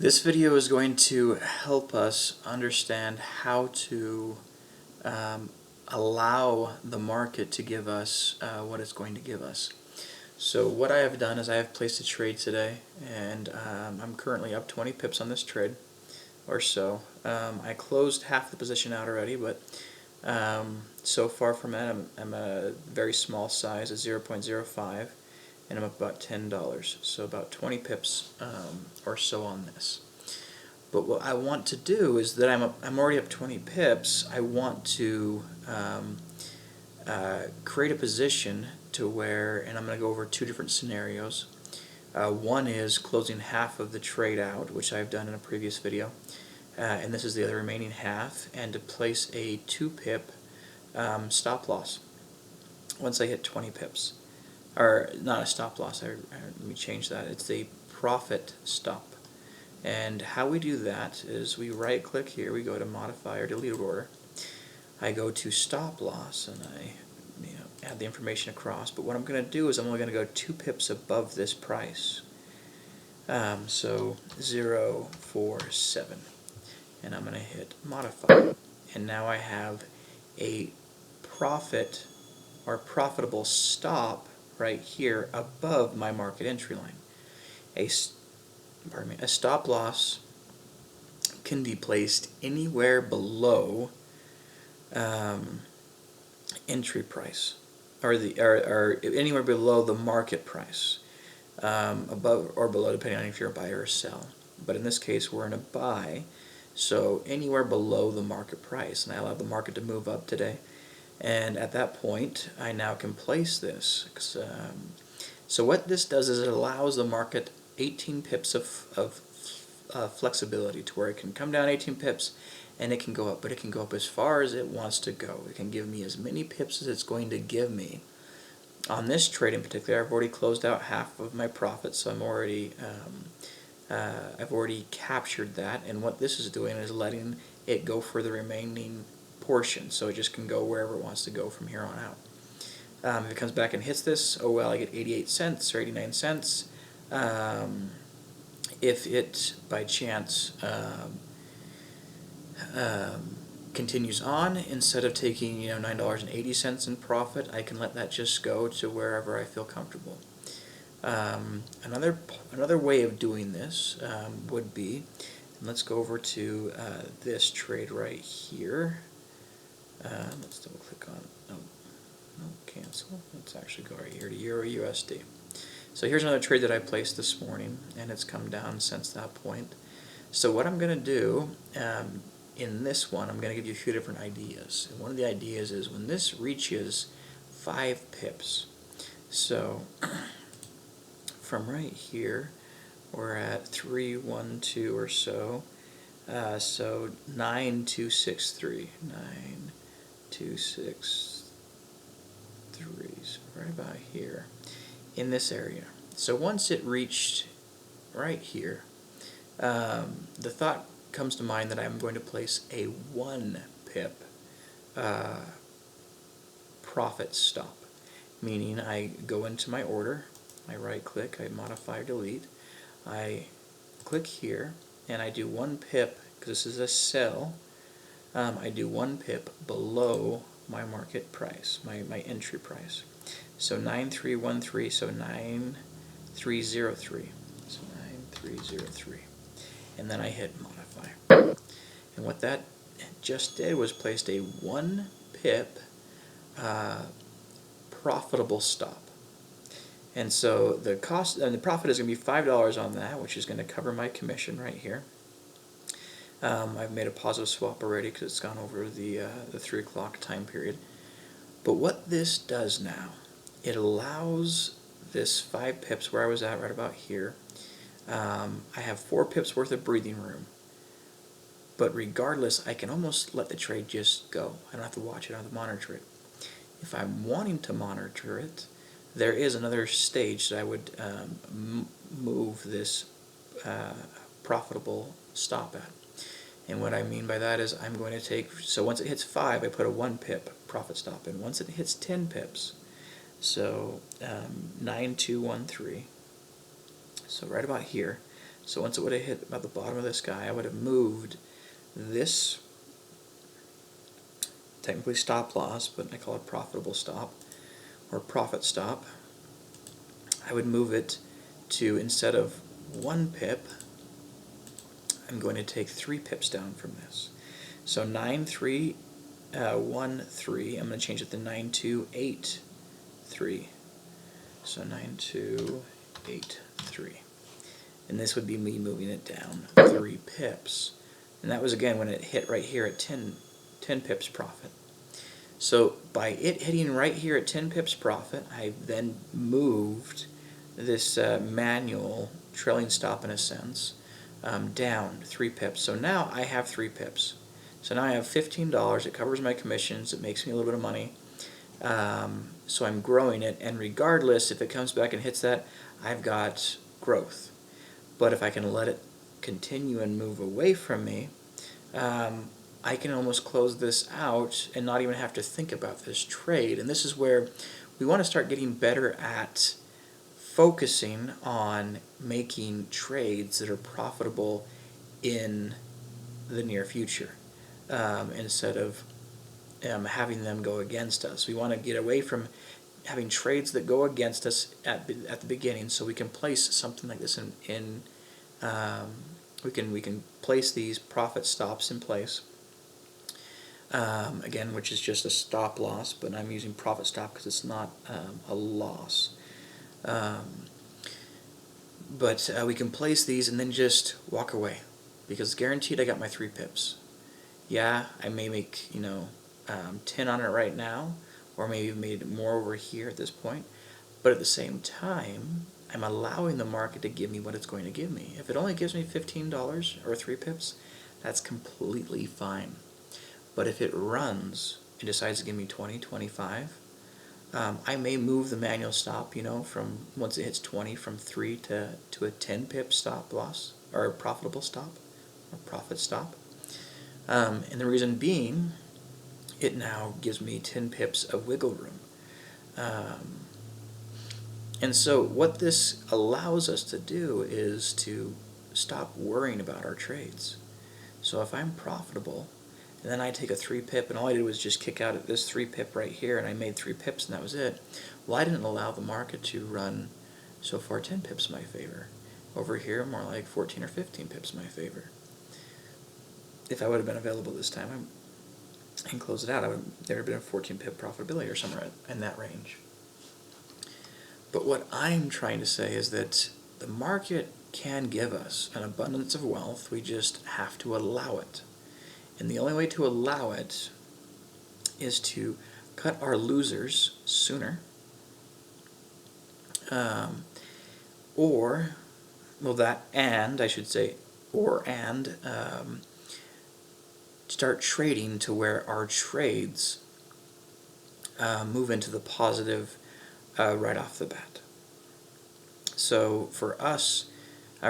This video is going to help us understand how to allow the market to give us what it's going to give us. So what I have done is I have placed a trade today, and I'm currently up 20 pips on this trade or so. I closed half the position out already, but so far from that I'm a very small size, a 0.05, and I'm up about $10, so about 20 pips or so on this. But what I want to do is that I'm already up 20 pips. I want to create a position to where, and I'm going to go over two different scenarios. One is closing half of the trade out, which I've done in a previous video, and this is the other remaining half, and to place a 2 pip stop loss once I hit 20 pips. Or not a stop loss, let me change that. It's a profit stop. And how we do that is we right click here, we go to modify or delete order. I go to stop loss and I add the information across, but what I'm going to do is I'm only going to go 2 pips above this price. So 0.47, and I'm going to hit modify, and now I have a profit or profitable stop right here above my market entry line. A stop loss can be placed anywhere below entry price, or anywhere below the market price, above or below, depending on if you're a buyer or sell. But in this case, we're in a buy, so anywhere below the market price, and I allow the market to move up today. And at that point, I now can place this. So what this does is it allows the market 18 pips of flexibility, to where it can come down 18 pips and it can go up, but it can go up as far as it wants to go. It can give me as many pips as it's going to give me. On this trade in particular, I've already closed out half of my profit, so I'm already I've already captured that, and what this is doing is letting it go for the remaining portion, so it just can go wherever it wants to go from here on out. If it comes back and hits this, oh well, I get 88 cents or 89 cents. If it by chance continues on, instead of taking $9.80 in profit, I can let that just go to wherever I feel comfortable. Another way of doing this would be, let's go over to this trade right here. Let's double click on, no, cancel. Let's actually go right here to Euro USD. So here's another trade that I placed this morning, and it's come down since that point. So what I'm going to do in this one, I'm going to give you a few different ideas. And one of the ideas is when this reaches 5 pips, so from right here, we're at 312 or so, so 9263, 9263, so right about here in this area. So once it reached right here, the thought comes to mind that I'm going to place a 1 pip profit stop, meaning I go into my order, I right click, I modify or delete, I click here, and I do 1 pip, because this is a sell, I do 1 pip below my market price, my entry price. So 9313, so 9303, so 9303, and then I hit modify. And what that just did was placed a 1 pip profitable stop. And so the cost and the profit is going to be $5 on that, which is going to cover my commission right here. I've made a positive swap already because it's gone over the 3 o'clock time period. But what this does now, it allows this 5 pips where I was at right about here. I have 4 pips worth of breathing room. But regardless, I can almost let the trade just go. I don't have to watch it, I don't have to monitor it. If I'm wanting to monitor it, there is another stage that I would move this profitable stop at. And what I mean by that is I'm going to take, so once it hits 5, I put a 1 pip profit stop in. Once it hits 10 pips, so 9213, so right about here, So once it would have hit about the bottom of this guy, I would have moved this, technically stop loss, but I call it profitable stop, or profit stop. I would move it to, instead of 1 pip, I'm going to take 3 pips down from this. So 9313, I'm going to change it to 9283. So 9283. And this would be me moving it down 3 pips. And that was, again, when it hit right here at 10 pips profit. So by it hitting right here at 10 pips profit, I then moved this manual trailing stop, in a sense, down 3 pips. So now I have 3 pips. So now I have $15. It covers my commissions. It makes me a little bit of money. So I'm growing it, and regardless if it comes back and hits that, I've got growth. But if I can let it continue and move away from me, I can almost close this out and not even have to think about this trade. And this is where we want to start getting better at focusing on making trades that are profitable in the near future, instead of having them go against us. We want to get away from having trades that go against us at the beginning, so we can place something like this in we can place these profit stops in place. Again, which is just a stop loss, but I'm using profit stop because it's not a loss. But we can place these and then just walk away, because guaranteed I got my 3 pips. Yeah, I may make 10 on it right now, or maybe made more over here at this point, but at the same time I'm allowing the market to give me what it's going to give me. If it only gives me $15 or 3 pips, that's completely fine. But if it runs and decides to give me 20, 25, I may move the manual stop, from once it hits 20, from 3 to a 10 pip stop loss, or a profitable stop, or profit stop. And the reason being, it now gives me 10 pips of wiggle room. And so what this allows us to do is to stop worrying about our trades. So if I'm profitable, and then I take a 3 pip, and all I did was just kick out at this 3 pip right here, and I made 3 pips, and that was it. Well, I didn't allow the market to run so far 10 pips in my favor. Over here, more like 14 or 15 pips in my favor. If I would have been available this time and close it out, there would have been a 14 pip profitability or somewhere in that range. But what I'm trying to say is that the market can give us an abundance of wealth. We just have to allow it. And the only way to allow it is to cut our losers sooner, start trading to where our trades move into the positive right off the bat. So for us,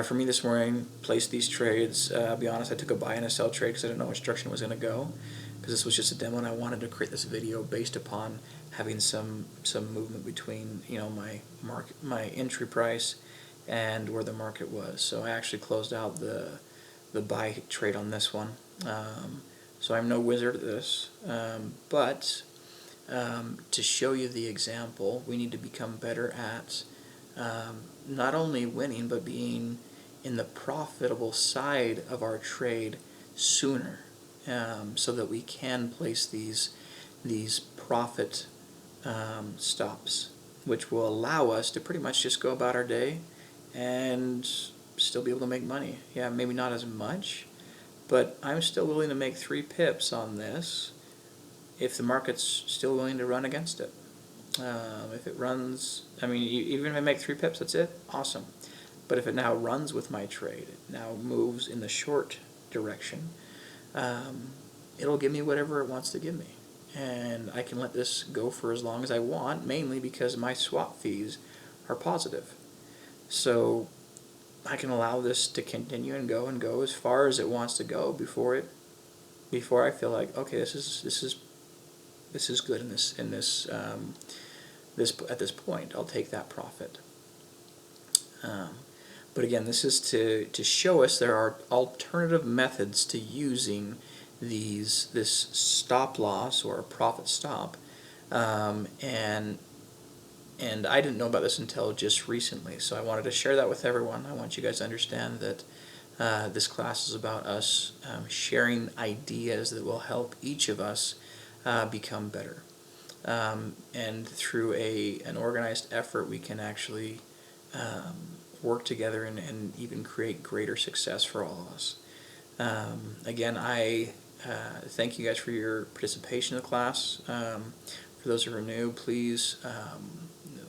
for me this morning, placed these trades. I'll be honest, I took a buy and a sell trade because I didn't know which direction it was going to go, because this was just a demo, and I wanted to create this video based upon having some movement between my entry price and where the market was. So I actually closed out the buy trade on this one. So I'm no wizard at this, but to show you the example, we need to become better at not only winning, but being in the profitable side of our trade sooner, so that we can place these profit stops, which will allow us to pretty much just go about our day and still be able to make money. Yeah, maybe not as much, but I'm still willing to make 3 pips on this if the market's still willing to run against it. If it runs, even if I make 3 pips, that's it, awesome. But if it now runs with my trade, it now moves in the short direction, it'll give me whatever it wants to give me. And I can let this go for as long as I want, mainly because my swap fees are positive. So I can allow this to continue and go as far as it wants to go before I feel like, okay, this is good in this at this point. I'll take that profit. But But again, this is to show us there are alternative methods to using this stop loss or a profit stop, and I didn't know about this until just recently, so I wanted to share that with everyone. I want you guys to understand that this class is about us sharing ideas that will help each of us become better. And through an organized effort, we can actually work together and even create greater success for all of us. Again, I thank you guys for your participation in the class. For those who are new, please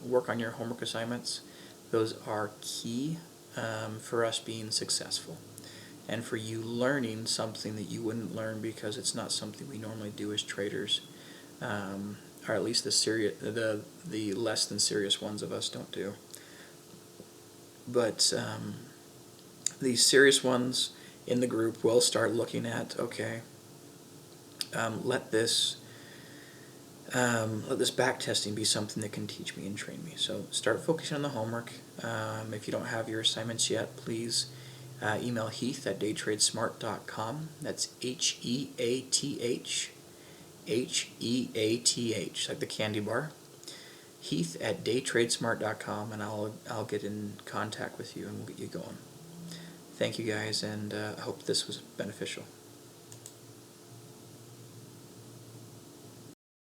work on your homework assignments. Those are key for us being successful, and for you learning something that you wouldn't learn because it's not something we normally do as traders, or at least the less than serious ones of us don't do. But these serious ones in the group will start looking at, okay, let this back testing be something that can teach me and train me. So start focusing on the homework. If you don't have your assignments yet, please email Heath@daytradesmart.com. That's Heath, like the candy bar. Heath@daytradesmart.com, and I'll get in contact with you and we'll get you going. Thank you guys, and I hope this was beneficial.